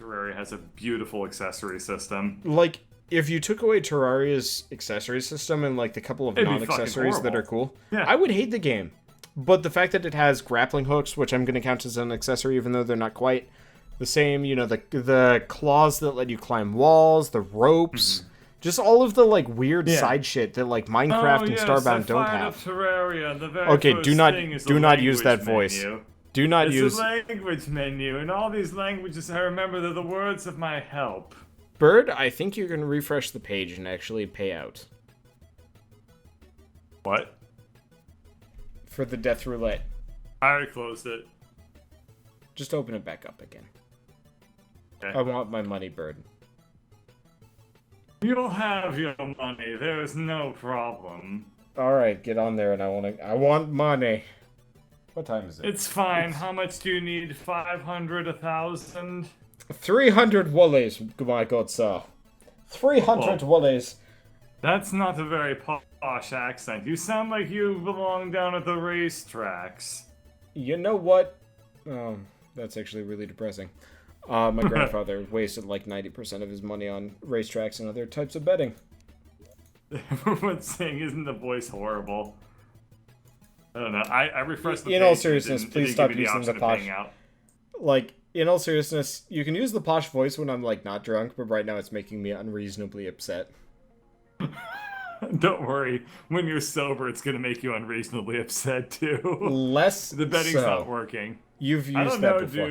Terraria has a beautiful accessory system. Like, if you took away Terraria's accessory system and, like, the couple of It'd be non-accessories fucking that are horrible. cool, Yeah. I would hate the game. But the fact that it has grappling hooks, which I'm going to count as an accessory, even though they're not quite the same, you know, the claws that let you climb walls, the ropes, just all of the, like, weird side shit that, like, Minecraft and Starbound don't have. Terraria, the very Okay, first do not thing is do the not use that language voice. menu. Do not It's use... a language menu, and all these languages I remember they're the words of my help. Bird, I think you can refresh the page and actually pay out What? for the death roulette. I already closed it. Just open it back up again. Okay. I want my money, Bird. You'll have your money. There is no problem. All right, get on there, and I want money. What time is it? It's fine. How much do you need? 500, 1,000? 300 woolies, my good sir. 300 woolies. That's not a very posh accent. You sound like you belong down at the racetracks. You know what? That's actually really depressing. My grandfather wasted like 90% of his money on racetracks and other types of betting. Everyone's saying, isn't the voice horrible? I don't know. I refreshed the page. In all seriousness, It didn't please give stop me the using option the of posh. paying out. Like, in all seriousness, you can use the posh voice when I'm, like, not drunk, but right now it's making me unreasonably upset. Don't worry. When you're sober, it's going to make you unreasonably upset, too. Less The betting's so. not working. You've I used don't that know, before.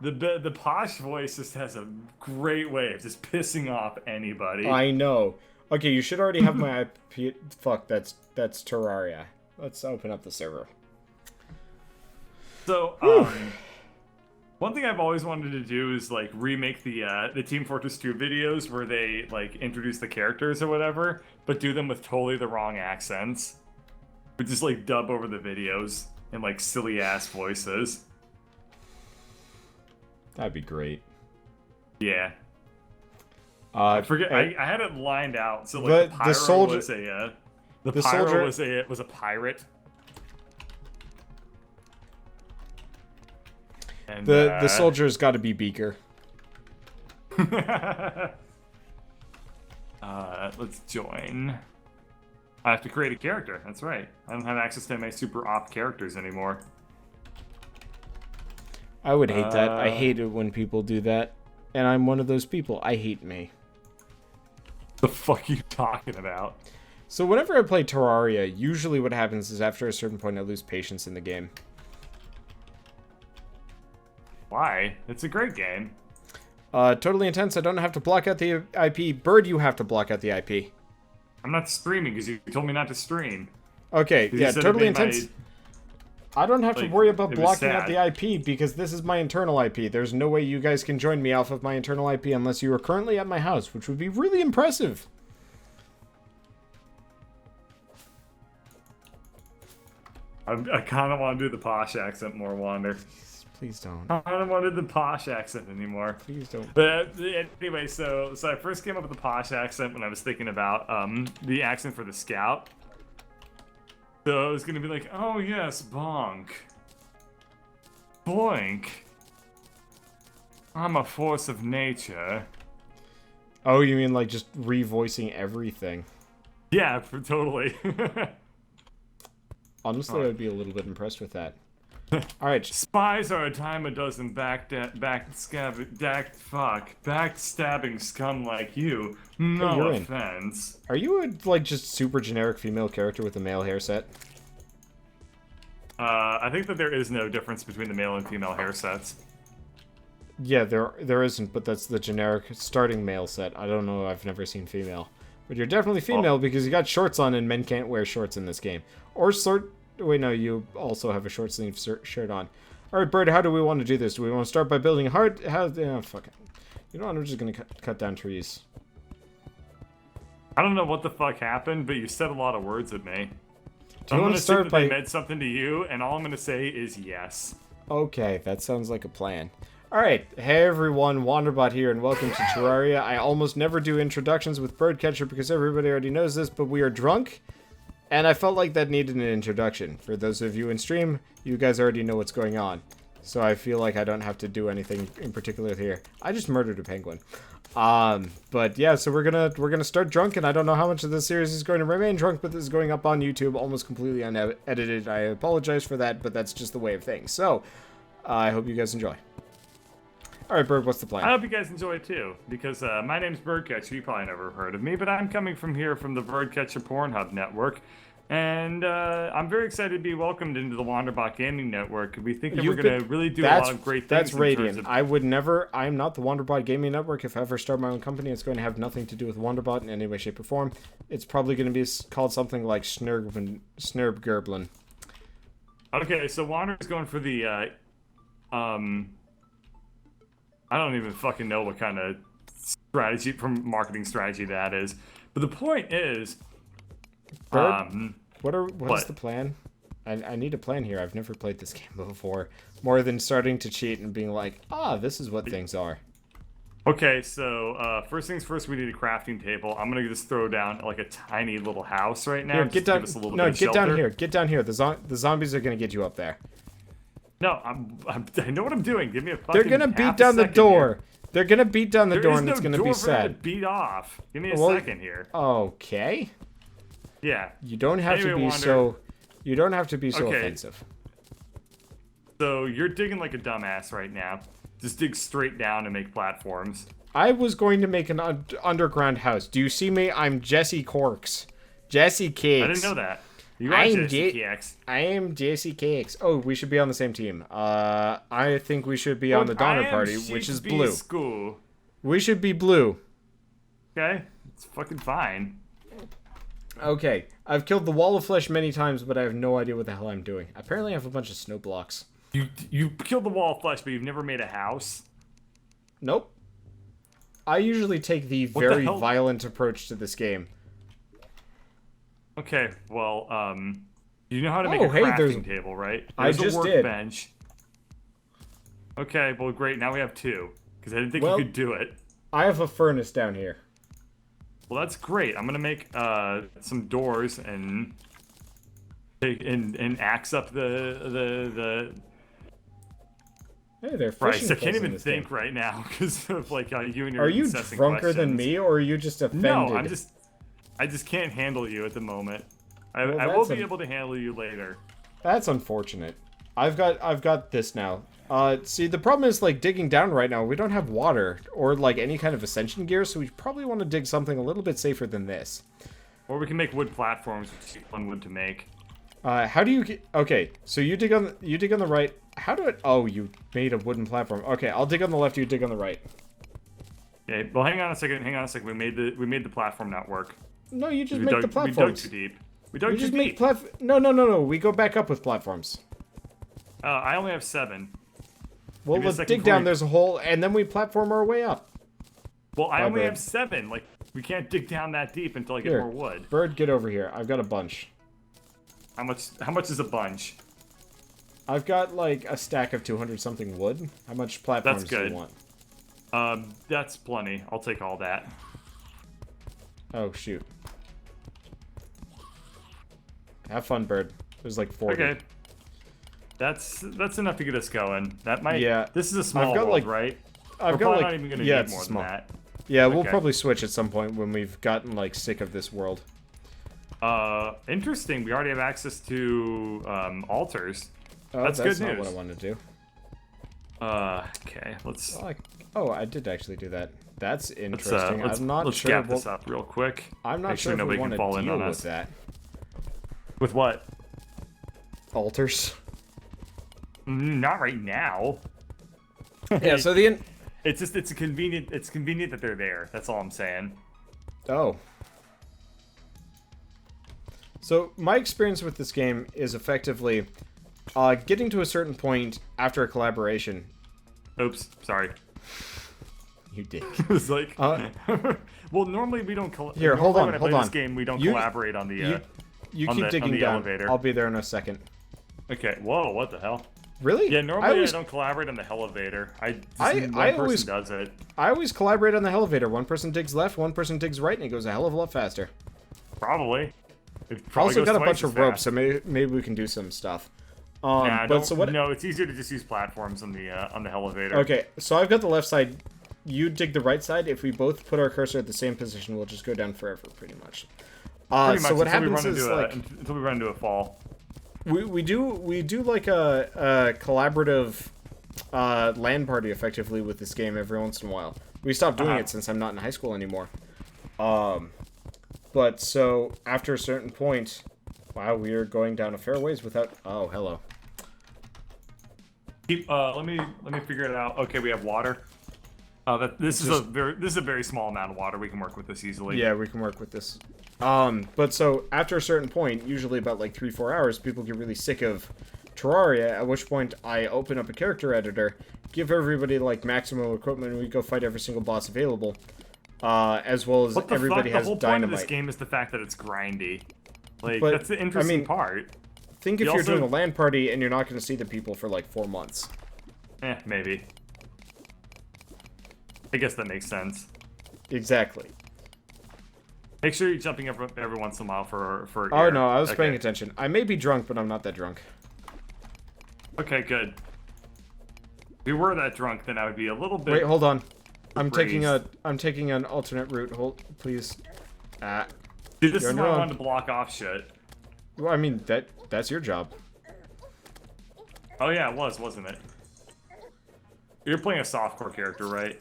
dude. The posh voice just has a great way of just pissing off anybody. I know. Okay, you should already have my IP. Fuck, that's Terraria. Let's open up the server. So, one thing I've always wanted to do is like remake the Team Fortress 2 videos where they like introduce the characters or whatever, but do them with totally the wrong accents. But just like dub over the videos in like silly ass voices. That'd be great. Yeah. I forget. I had it lined out. So like the pyro soldier was a was a pirate. And, the soldier's got to be Beaker. Let's join. I have to create a character. That's right. I don't have access to my super op characters anymore. I would hate that. I hate it when people do that. And I'm one of those people. I hate me. The fuck are you talking about? So whenever I play Terraria, usually what happens is after a certain point I lose patience in the game. Why? It's a great game. Totally intense. I don't have to block out the IP. Bird, you have to block out the IP. I'm not streaming because you told me not to stream. Okay, You yeah, said it totally made my- intense. I don't have to like, worry about it was blocking out sad. the IP because this is my internal IP. There's no way you guys can join me off of my internal IP unless you are currently at my house, which would be really impressive. I kind of want to do the posh accent more, Wander. Please don't. I don't want to do the posh accent anymore. Please don't. But anyway, so I first came up with the posh accent when I was thinking about the accent for the scout. So I was gonna be like, oh yes, bonk, boink. I'm a force of nature. Oh, you mean like just revoicing everything? Yeah, totally. Honestly, I would be a little bit impressed with that. All right. Spies are a dime a dozen backstabbing scum like you. No you're in. offense. Are you a like just super generic female character with a male hair set? I think that there is no difference between the male and female hair sets. Yeah, there isn't, but that's the generic starting male set. I don't know. I've never seen female. But you're definitely female because you got shorts on, and men can't wear shorts in this game. Or wait, no, you also have a short sleeve shirt on. All right, Bird, how do we want to do this? Do we want to start by building a hard? Fuck it. You know what? I'm just gonna cut down trees. I don't know what the fuck happened, but you said a lot of words at me. Do you want to start by? They by? meant something to you, and all I'm gonna say is yes. Okay, that sounds like a plan. Alright, hey everyone, Wanderbot here, and welcome to Terraria. I almost never do introductions with Birdcatcher because everybody already knows this, but we are drunk, and I felt like that needed an introduction. For those of you in stream, you guys already know what's going on. so I feel like I don't have to do anything in particular here. I just murdered a penguin. But yeah, so we're gonna start drunk, and I don't know how much of this series is going to remain drunk, but this is going up on YouTube almost completely unedited. I apologize for that, but that's just the way of things. So, I hope you guys enjoy. Alright, Bird, what's the plan? I hope you guys enjoy it too, because my name's Birdcatcher. You probably never heard of me, but I'm coming from here from the Birdcatcher Pornhub network. And I'm very excited to be welcomed into the Wanderbot Gaming Network. We think that we're going to really do a lot of great things. That's radiant. I would never... I am not the Wanderbot Gaming Network. If I ever start my own company, it's going to have nothing to do with Wanderbot in any way, shape, or form. It's probably going to be called something like Snurb-Gerblin. Okay, so Wander's going for the... I don't even fucking know what kind of strategy, from marketing strategy that is. But the point is... Bird, what is the plan? I need a plan here. I've never played this game before. More than starting to cheat and being like, this is what things are. Okay, so first things first, we need a crafting table. I'm gonna just throw down like a tiny little house right now. Here, get down. No, get down here. Get down here. The zombies are gonna get you up there. No, I know what I'm doing. Give me a fucking. They're gonna beat down the door. They're gonna beat down the door, and it's gonna be sad. Beat off. Give me a second here. Okay. Yeah. You don't have to be so. You don't have to be so offensive. So you're digging like a dumbass right now. Just dig straight down and make platforms. I was going to make an underground house. Do you see me? I'm Jesse Corks. Jesse Cakes. I didn't know that. You are Jesse Cakes. I am Jesse Cakes. Oh, we should be on the same team. I think we should be on the Donner Party, which is blue. School. We should be blue. Okay, it's fucking fine. Okay, I've killed the wall of flesh many times, but I have no idea what the hell I'm doing. Apparently I have a bunch of snow blocks. You killed the wall of flesh, but you've never made a house? Nope. I usually take the very violent approach to this game. Okay, well, you know how to make a crafting table, right? There's I just a workbench. Okay, well, great. Now we have two, because I didn't think you could do it. I have a furnace down here. Well, that's great. I'm gonna make some doors and axe up the. Hey, they're Bryce, I can't even think right now because of like you and your. Are you drunker than me, or are you just offended? No, I just can't handle you at the moment. I will be able to handle you later. That's unfortunate. I've got this now. See, the problem is, like, digging down right now, we don't have water or, like, any kind of ascension gear, so we probably want to dig something a little bit safer than this. Or we can make wood platforms, which is fun wood to make. How do you get... Okay, so you dig on the right. How do it... Oh, you made a wooden platform. Okay, I'll dig on the left, you dig on the right. Okay, well, hang on a second. We made the platform not work. No, you just make the platforms. We dug too deep. No. We go back up with platforms. I only have 7. Well, let's dig down. There's a hole, and then we platform our way up. Well, I only have 7. Like, we can't dig down that deep until I get more wood. Bird, get over here. I've got a bunch. How much is a bunch? I've got, like, a stack of 200-something wood. How much platforms do you want? That's plenty. I'll take all that. Oh, shoot. Have fun, Bird. There's, like, 40. Okay. That's enough to get us going. That might. Yeah. This is a small world, right? I've got not even gonna need more than that. Yeah, we'll probably switch at some point when we've gotten like sick of this world. Interesting. We already have access to altars. That's good news. That's not what I wanted to do. Okay. Let's. Oh, I did actually do that. That's interesting. Let's gap this up real quick. I'm not sure nobody can fall in on us. That. With what? Altars. Not right now. Yeah, so it's convenient that they're there. That's all I'm saying. Oh. So my experience with this game is effectively getting to a certain point after a collaboration. Oops, sorry. You did. It was like, well, normally we don't. Here, hold on. This game we don't collaborate on the. You keep digging down. Elevator. I'll be there in a second. Okay. Whoa! What the hell? Really? Yeah. Normally I don't collaborate on the elevator. One person does it. I always collaborate on the elevator. One person digs left, one person digs right, and it goes a hell of a lot faster. Probably. I also got a bunch of ropes, so maybe we can do some stuff. Nah, But so what? No, it's easier to just use platforms on the elevator. Okay, so I've got the left side. You dig the right side. If we both put our cursor at the same position, we'll just go down forever, pretty much. Pretty much So what until happens is like until we run into a fall. we do like a collaborative LAN party effectively with this game every once in a while. We stopped doing it since I'm not in high school anymore. But so after a certain point, wow, we are going down a fair ways without. Oh, hello. Let me figure it out. Okay, we have water. This is a very small amount of water. We can work with this easily. Yeah, we can work with this. But so after a certain point, usually about like 3-4 hours, people get really sick of Terraria, at which point I open up a character editor, give everybody like maximum equipment, and we go fight every single boss available. As well as everybody has the whole dynamite. point of this game is the fact that it's grindy. Like, But, that's the interesting I mean, part. Think if you're doing a LAN party and you're not going to see the people for like 4 months. Maybe. I guess that makes sense. Exactly. Make sure you're jumping every once in a while for Oh air. no, I was paying attention. I may be drunk, but I'm not that drunk. Okay, good. If we were that drunk, then I would be a little bit. Wait, hold on. I'm taking an alternate route. Hold, please. Dude, this is why I wanted to block off shit. Well, I mean that's your job. Oh yeah, it was, wasn't it? You're playing a softcore character, right?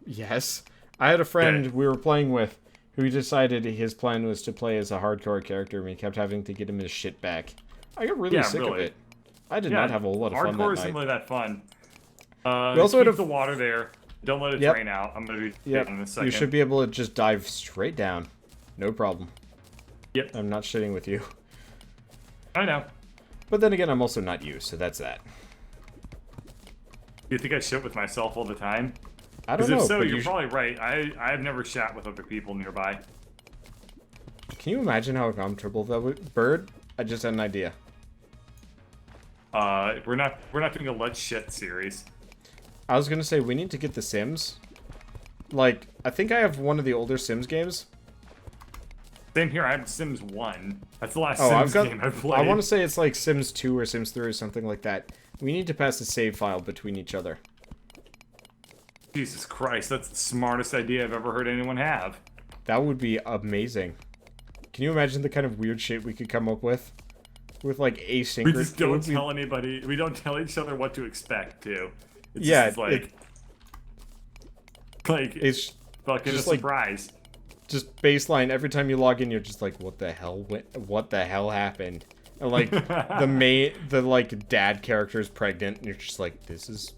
Yes. I had a friend we were playing with who decided his plan was to play as a hardcore character, and we kept having to get him his shit back. I got really sick of it. I did not have a lot of fun that hardcore night. isn't really that fun. We also keep the water there. Don't let it drain out. I'm gonna be in a second. You should be able to just dive straight down. No problem. Yep. I'm not shitting with you. I know. But then again, I'm also not you, so that's that. You think I shit with myself all the time? I don't know. If so, but you're probably right. I've never shat with other people nearby. Can you imagine how uncomfortable that would? Bird? I just had an idea. We're not doing a Let's Shit series. I was gonna say we need to get the Sims. Like, I think I have one of the older Sims games. Same here. I have Sims 1. That's the last Sims game I've played. I want to say it's like Sims 2 or Sims 3 or something like that. We need to pass a save file between each other. Jesus Christ, that's the smartest idea I've ever heard anyone have. That would be amazing. Can you imagine the kind of weird shit we could come up with? With like asynchronous. We just don't tell anybody. We don't tell each other what to expect, too. It's yeah, just like it's fucking a surprise. Just baseline. Every time you log in, you're just like, "What the hell? What the hell happened?" And like the like dad character is pregnant, and you're just like, "This is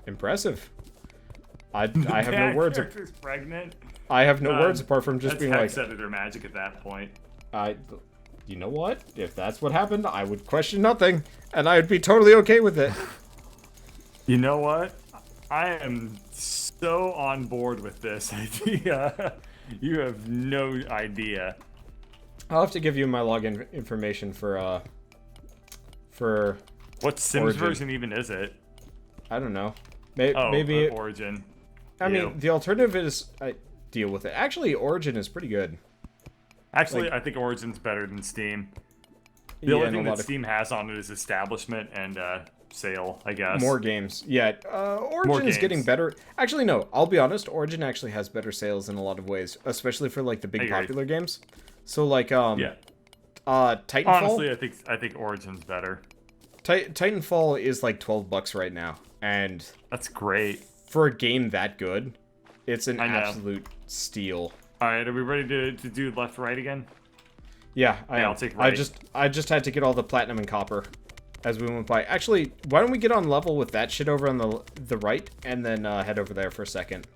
impressive." I have no words. Character's pregnant. I have no words apart from just being like, editor magic at that point. You know what? If that's what happened, I would question nothing, and I would be totally okay with it. You know what? I am so on board with this idea. You have no idea. I'll have to give you my login information for what Sims Origin. version even is it? I don't know. Maybe Origin. I mean, the alternative is I deal with it. Actually, Origin is pretty good. Actually, I think Origin's better than Steam. The only thing that Steam has on it is establishment and sale, I guess. More games. Yeah, Origin is getting better. Actually, no. I'll be honest. Origin actually has better sales in a lot of ways, especially for like the big popular games. So like Titanfall. Honestly, I think Origin's better. Titanfall is like $12 right now, and that's great for a game that good. It's an absolute steal. All right, are we ready to do left right again? Yeah, I'll take right. I just had to get all the platinum and copper as we went by. Actually, why don't we get on level with that shit over on the right, and then head over there for a second.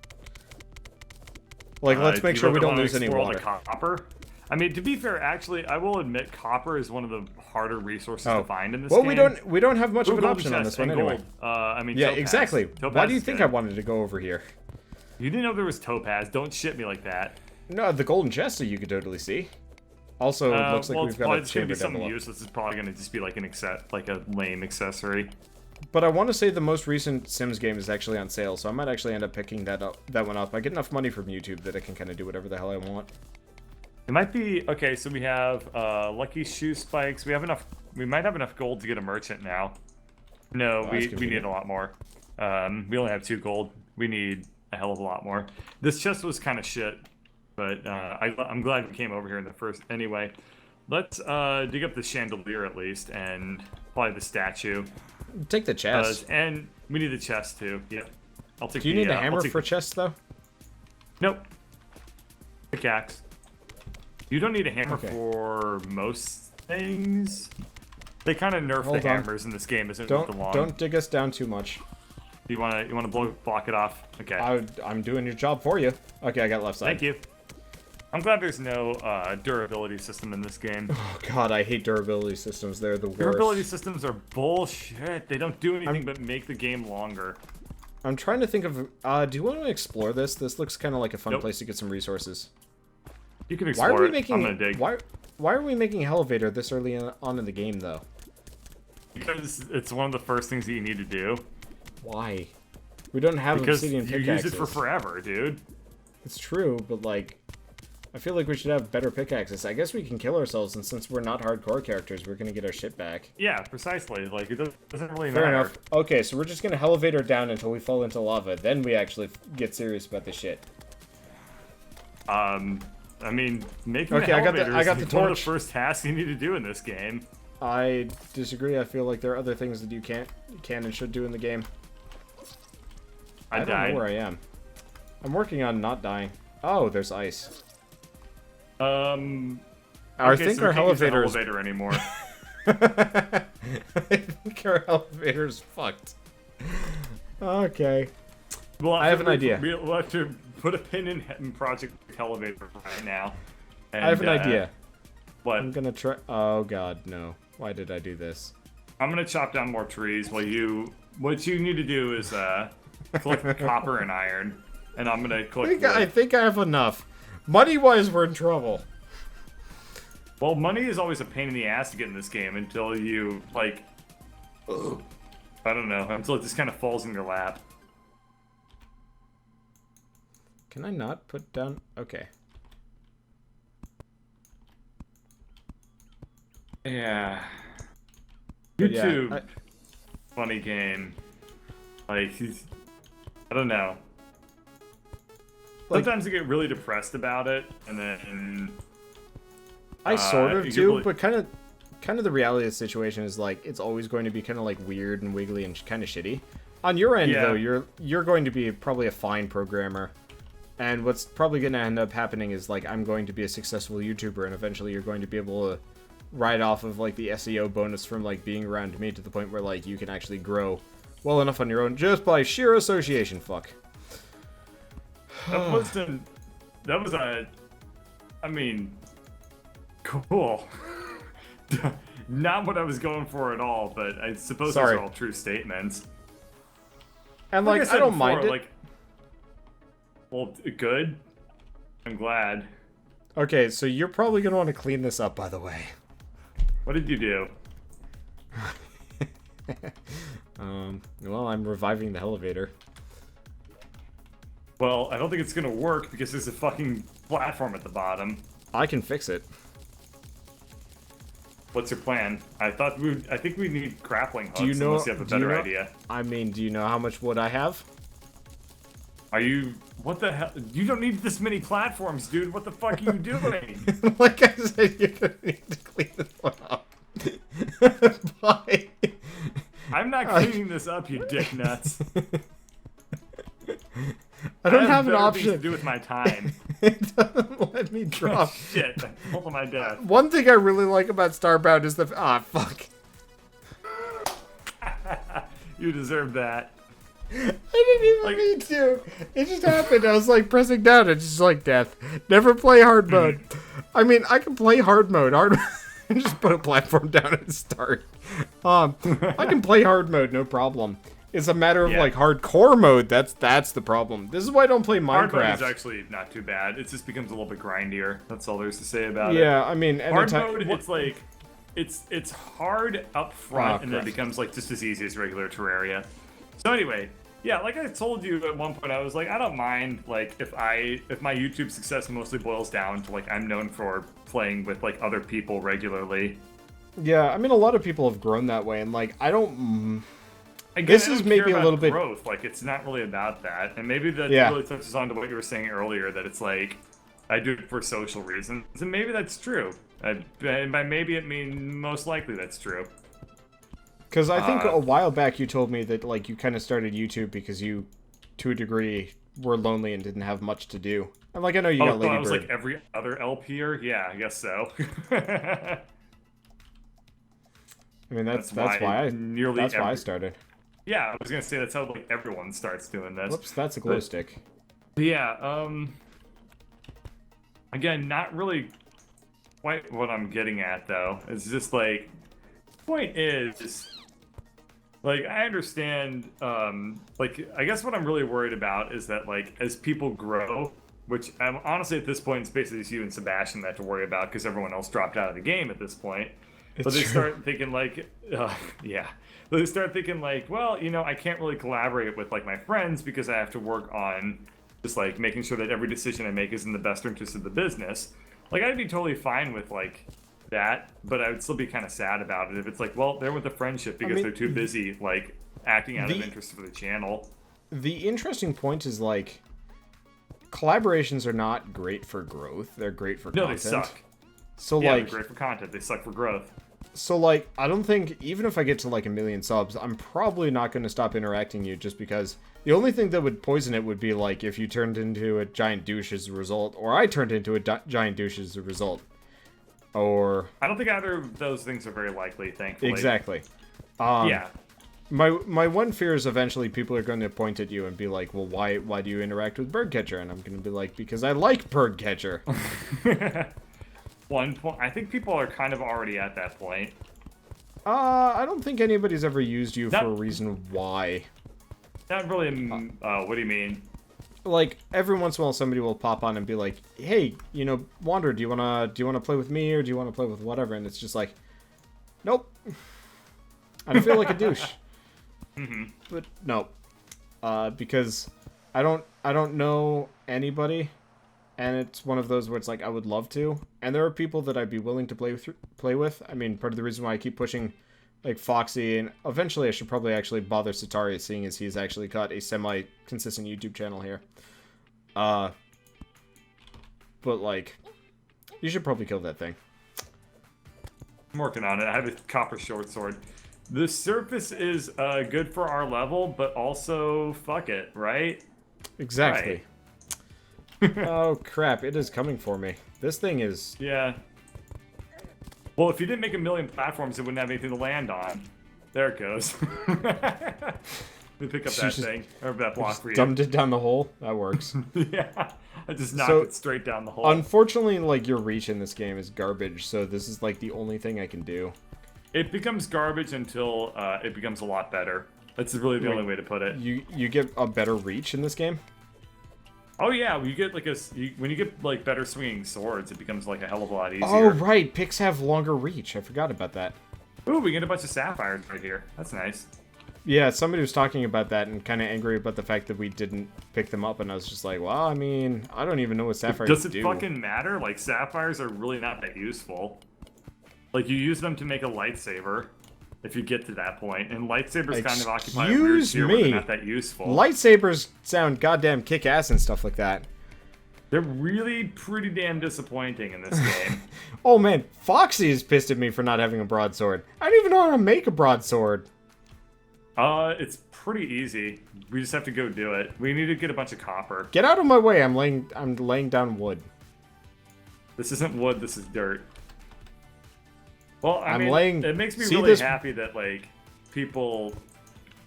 Like, let's make sure we don't lose any water. Copper. I mean, to be fair, actually, I will admit copper is one of the harder resources to find in this game. Well, we don't have much of an option on this one anyway. I mean, yeah, topaz. Exactly. Topaz Why do you think I wanted to go over here? You didn't know there was topaz. Don't shit me like that. No, the golden chest you could totally see. Also, it looks like we've got a chamber down below. Useless. It's probably going to just be like a lame accessory. But I want to say the most recent Sims game is actually on sale, so I might actually end up picking that one up. I get enough money from YouTube that I can kind of do whatever the hell I want. It might be okay. So we have lucky shoe spikes. We have enough. We might have enough gold to get a merchant now. No, we need a lot more. We only have 2 gold. We need a hell of a lot more. This chest was kind of shit, but I'm glad we came over here in the first. Anyway, let's dig up the chandelier at least and probably the statue. Take the chest. And we need the chest too. Yep. I'll take. Do you need a hammer for chest though? Nope. Pickaxe. You don't need a hammer for most things. They kind of nerf the hammers in this game as it goes along. Don't dig us down too much. You wanna block it off? Okay. I'm doing your job for you. Okay, I got left side. Thank you. I'm glad there's no durability system in this game. Oh god, I hate durability systems. They're the worst. Durability systems are bullshit. They don't do anything but make the game longer. I'm trying to think of. Do you want to explore this? This looks kind of like a fun place to get some resources. You can explore it. I'm gonna dig. Why are we making an elevator this early on in the game, though? Because it's one of the first things that you need to do. Why? We don't have obsidian pickaxes. You use it for forever, dude. It's true, but like, I feel like we should have better pickaxes. I guess we can kill ourselves, and since we're not hardcore characters, we're gonna get our shit back. Yeah, precisely. Like, it doesn't really matter. Fair enough. Okay, so we're just gonna elevator down until we fall into lava. Then we actually get serious about this shit. I mean, making the elevator I got the is one of the torch. first tasks you need to do in this game. I disagree. I feel like there are other things that you can and should do in the game. I don't know where I am. I'm working on not dying. Oh, there's ice. I think so our elevator's... elevator anymore. I think our elevator's fucked. Okay. Well, I have an idea. We'll have to put a pin in Project Elevator right now. And, I have an idea. What? I'm gonna try. Oh god, no. Why did I do this? I'm gonna chop down more trees while you. What you need to do is collect copper and iron, and I'm gonna collect. I think I have enough. Money-wise, we're in trouble. Well, money is always a pain in the ass to get in this game until you like. I don't know. Until it just kind of falls in your lap. Can I not put down? Okay. Yeah. YouTube. Yeah, funny game. Like, I don't know. Sometimes I get really depressed about it, and then I sort of do, but kind of the reality of the situation is like it's always going to be kind of like weird and wiggly and kind of shitty. On your end, though, you're going to be probably a fine programmer, and what's probably going to end up happening is like I'm going to be a successful YouTuber, and eventually you're going to be able to ride off of like the SEO bonus from like being around me to the point where like you can actually grow well enough on your own just by sheer association. Fuck. That was I mean, cool. Not what I was going for at all, but I suppose those are all true statements. And like I don't mind it. Like, well, good. I'm glad. Okay, so you're probably gonna want to clean this up, by the way. What did you do? Well, I'm reviving the elevator. Well, I don't think it's gonna work because there's a fucking platform at the bottom. I can fix it. What's your plan? I think we need grappling hooks. Do you know? Unless you have a better idea. I mean, do you know how much wood I have? Are you? What the hell? You don't need this many platforms, dude. What the fuck are you doing? Like I said, you're gonna need to clean this one up. Bye. I'm not cleaning this up, you dick nuts. I don't have an option option to do with my time. It doesn't let me drop. Oh, shit! I'm holding my death. One thing I really like about Starbound is the fuck. You deserve that. I didn't even mean to. It just happened. I was like pressing down. It's just like death. Never play hard mode. I mean, I can play hard mode. Just put a platform down and start. I can play hard mode, no problem. It's a matter of like hardcore mode. That's the problem. This is why I don't play Minecraft. Hard mode is actually not too bad. It just becomes a little bit grindier. That's all there's to say about it. Yeah, I mean, hard mode. It's like it's hard up front, and then it becomes like just as easy as regular Terraria. So anyway, Yeah, like I told you at one point, I was like, I don't mind like if my YouTube success mostly boils down to like I'm known for playing with like other people regularly. Yeah, I mean, a lot of people have grown that way, and like I don't. Again, This I is don't maybe care a about little bit. growth. Like it's not really about that, and maybe that Yeah. really touches on to what you were saying earlier. That it's like I do it for social reasons, and maybe that's true. And by maybe it mean most likely that's true. Because I think a while back you told me that like you kind of started YouTube because you, to a degree, were lonely and didn't have much to do. And like I know you got Oh, Lady I was Bird. like every other LPer? Yeah, I guess so. I mean that's why why I started. Yeah, I was gonna say that's how like everyone starts doing this. Whoops, that's a glow stick. But yeah, again, not really quite what I'm getting at though. It's just like, point is, like I understand, like I guess what I'm really worried about is that like as people grow, which honestly at this point it's basically just you and Sebastian that have to worry about because everyone else dropped out of the game at this point. But they start thinking like, yeah. They start thinking like, well, you know, I can't really collaborate with like my friends because I have to work on just like making sure that every decision I make is in the best interest of the business. Like I'd be totally fine with like that, but I would still be kind of sad about it if it's like, well, they're with the friendship because they're too busy like acting out of interest for the channel. The interesting point is like collaborations are not great for growth. They're great for content. No, they suck. So yeah, like they're great for content. They suck for growth. So, like, I don't think, even if I get to, like, 1 million subs, I'm probably not going to stop interacting you just because the only thing that would poison it would be, like, if you turned into a giant douche as a result, or I turned into a giant douche as a result. Or... I don't think either of those things are very likely, thankfully. Exactly. Yeah. My one fear is eventually people are going to point at you and be like, well, why do you interact with Birdcatcher? And I'm going to be like, because I like Birdcatcher. One point. I think people are kind of already at that point. I don't think anybody's ever used you for a reason why. Not really. What do you mean? Like every once in a while, somebody will pop on and be like, "Hey, you know, Wander, do you wanna play with me or do you wanna play with whatever?" And it's just like, nope. I feel like a douche. But no, because I don't know anybody. And it's one of those where it's like, I would love to. And there are people that I'd be willing to play with. I mean, part of the reason why I keep pushing, like, Foxy, and eventually I should probably actually bother Sataria, seeing as he's actually got a semi-consistent YouTube channel here. But, like, you should probably kill that thing. I'm working on it. I have a copper short sword. The surface is good for our level, but also, fuck it, right? Exactly. Right. Oh, crap. It is coming for me. This thing is... Yeah. Well, if you didn't make 1 million platforms, it wouldn't have anything to land on. There it goes. Let me pick up that thing. Or that block for you. Dumped it down the hole? That works. Yeah. I just knocked it straight down the hole. Unfortunately, like, your reach in this game is garbage, so this is, like, the only thing I can do. It becomes garbage until it becomes a lot better. That's really the only way to put it. You get a better reach in this game? Oh yeah, when you get like when you get like better swinging swords, it becomes like a hell of a lot easier. Oh right, picks have longer reach. I forgot about that. Ooh, we get a bunch of sapphires right here. That's nice. Yeah, somebody was talking about that and kind of angry about the fact that we didn't pick them up, and I was just like, well, I mean, I don't even know what sapphires do. Does it fucking matter? Like sapphires are really not that useful. Like you use them to make a lightsaber. If you get to that point, and lightsabers kind of occupy a weird sphere where they're not that useful. Lightsabers sound goddamn kick-ass and stuff like that. They're really pretty damn disappointing in this game. Oh man, Foxy is pissed at me for not having a broadsword. I don't even know how to make a broadsword. It's pretty easy. We just have to go do it. We need to get a bunch of copper. Get out of my way! I'm laying down wood. This isn't wood. This is dirt. Well, I mean, it makes me really happy that like people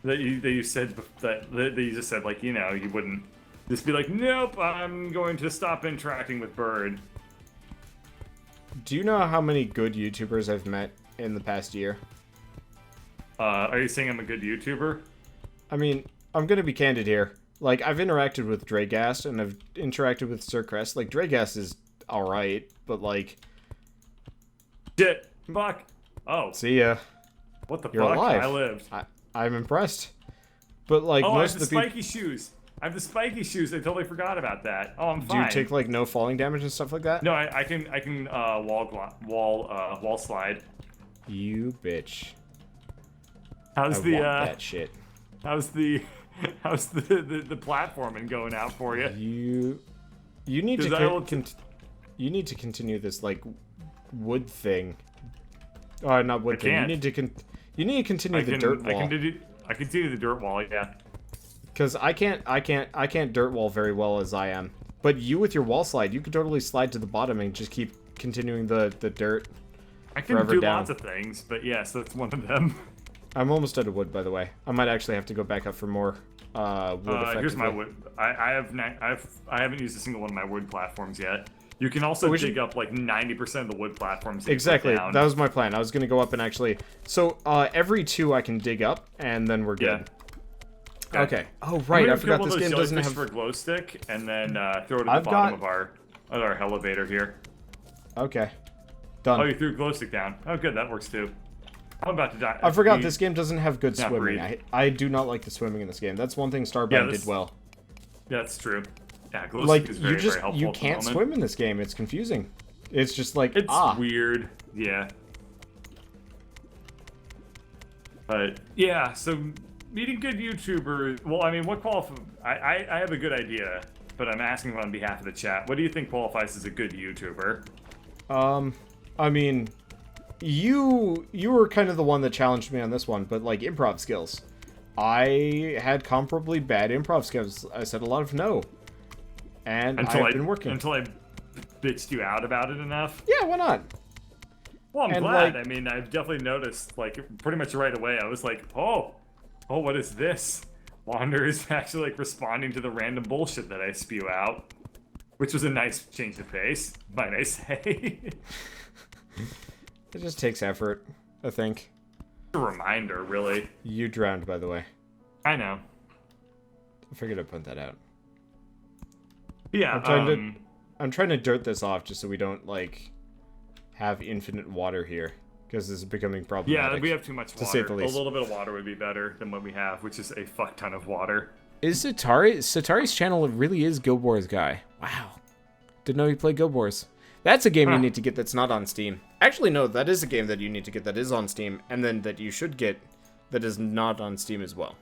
that you said that you just said like, you know, you wouldn't just be like, nope, I'm going to stop interacting with Bird. Do you know how many good YouTubers I've met in the past year? Are you saying I'm a good YouTuber? I mean, I'm gonna be candid here. Like, I've interacted with Dragast and I've interacted with Sir Crest. Like, Dragast is alright, but like... Shit! Fuck! Oh. See ya. What the You're fuck? alive. I lived. I'm impressed. But like Oh, I have most the of the people, spiky shoes. I have the spiky shoes. I totally forgot about that. Oh, I'm do fine. you take like no falling damage and stuff like that? No, I can wall slide. You bitch. How's I the want that shit. how's the how's the platforming going out for you? You need 'Cause to you need to continue this like wood thing. Oh, not wood thing. can't. You need to continue the dirt wall. I can do the dirt wall, yeah. Because I can't dirt wall very well as I am. But you with your wall slide, you could totally slide to the bottom and just keep continuing the dirt. I can forever do down. lots of things, but yes, that's one of them. I'm almost out of wood, by the way. I might actually have to go back up for more wood. Here's my wood. I haven't used a single one of my wood platforms yet. You can also dig up like 90% of the wood platforms. Exactly. Down. That was my plan. I was gonna go up and actually. So every 2 I can dig up, and then we're good. Yeah. Okay. Oh right, I forgot this game doesn't have. for glow stick, and then throw it at the bottom of our elevator here. Okay. Done. Oh, you threw glow stick down. Oh, good. That works too. I'm about to die. I forgot this game doesn't have good Not swimming. breathe. I do not like the swimming in this game. That's one thing Starbound did well. Yeah, that's true. Yeah, glow Like stick is very, very helpful you at the can't moment. swim in this game. It's confusing. It's just like It's weird. Yeah. But yeah, so meeting good YouTubers. Well, I mean, what qualifies? I have a good idea, but I'm asking on behalf of the chat. What do you think qualifies as a good YouTuber? I mean, you were kind of the one that challenged me on this one, but like improv skills. I had comparably bad improv skills. I said a lot of no. And I've been working. Until I bitched you out about it enough. Yeah, why not? Well, I'm And, glad. like- I mean, I've definitely noticed, like, pretty much right away. I was like, oh, what is this? Wander is actually like responding to the random bullshit that I spew out, which was a nice change of pace, might I say? It just takes effort, I think. A reminder, really. You drowned, by the way. I know. I figured I'd point that out. Yeah. I'm trying to dirt this off just so we don't like have infinite water here, because this is becoming problematic. Yeah, we have too much water. say the A least. little bit of water would be better than what we have, which is a fuck ton of water. Is Satari's channel really is Guild Wars guy? Wow. Didn't know he played Guild Wars. That's a game you need to get that's not on Steam. Actually, no, that is a game that you need to get that is on Steam, and then that you should get that is not on Steam as well.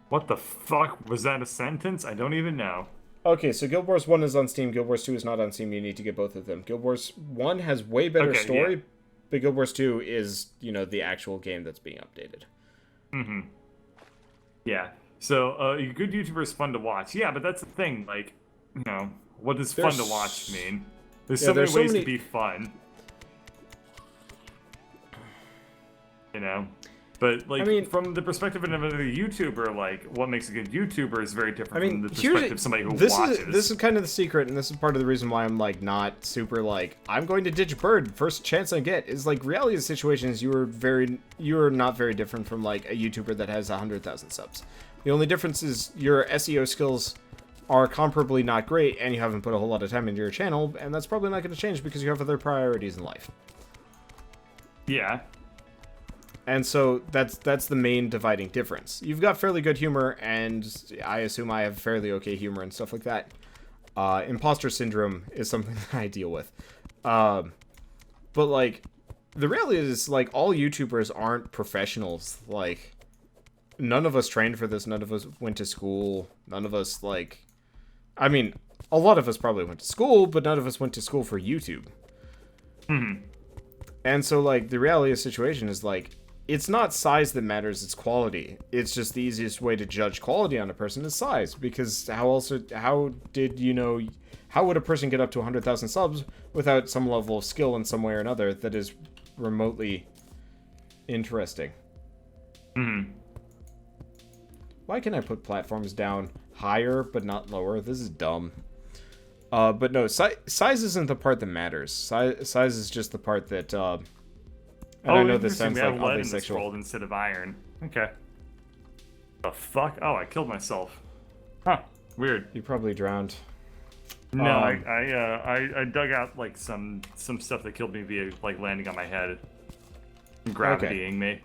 What the fuck? Was that a sentence? I don't even know. Okay, so Guild Wars 1 is on Steam, Guild Wars 2 is not on Steam, you need to get both of them. Guild Wars 1 has way better story, but Guild Wars 2 is, you know, the actual game that's being updated. Mm-hmm. Yeah. So, a good YouTuber is fun to watch. Yeah, but that's the thing, like, you know, what does fun to watch mean? There's so many ways to be fun. You know? But, like, I mean, from the perspective of another YouTuber, like, what makes a good YouTuber is very different from the here's- perspective of somebody who watches. This is kind of the secret, and this is part of the reason why I'm, like, not super, like, I'm going to ditch Bird first chance I get, is, like, reality of the situation is you are not very different from, like, a YouTuber that has 100,000 subs. The only difference is your SEO skills are comparably not great, and you haven't put a whole lot of time into your channel, and that's probably not going to change because you have other priorities in life. Yeah. And so that's the main dividing difference. You've got fairly good humor, and I assume I have fairly okay humor and stuff like that. Imposter syndrome is something that I deal with. But, like, the reality is, like, all YouTubers aren't professionals. Like, none of us trained for this. None of us went to school. None of us, like... I mean, a lot of us probably went to school, but none of us went to school for YouTube. And so, like, the reality of the situation is, like, it's not size that matters, it's quality. It's just the easiest way to judge quality on a person is size, because how would a person get up to 100,000 subs without some level of skill in some way or another that is remotely interesting? Why can I put platforms down higher but not lower? This is dumb. But no, size isn't the part that matters. Size is just the part that, and I know this sounds like oddly sexual. World instead of iron. Okay. The fuck? Oh, I killed myself. Huh. Weird. You probably drowned. No, I dug out like some stuff that killed me via like landing on my head and gravitying me.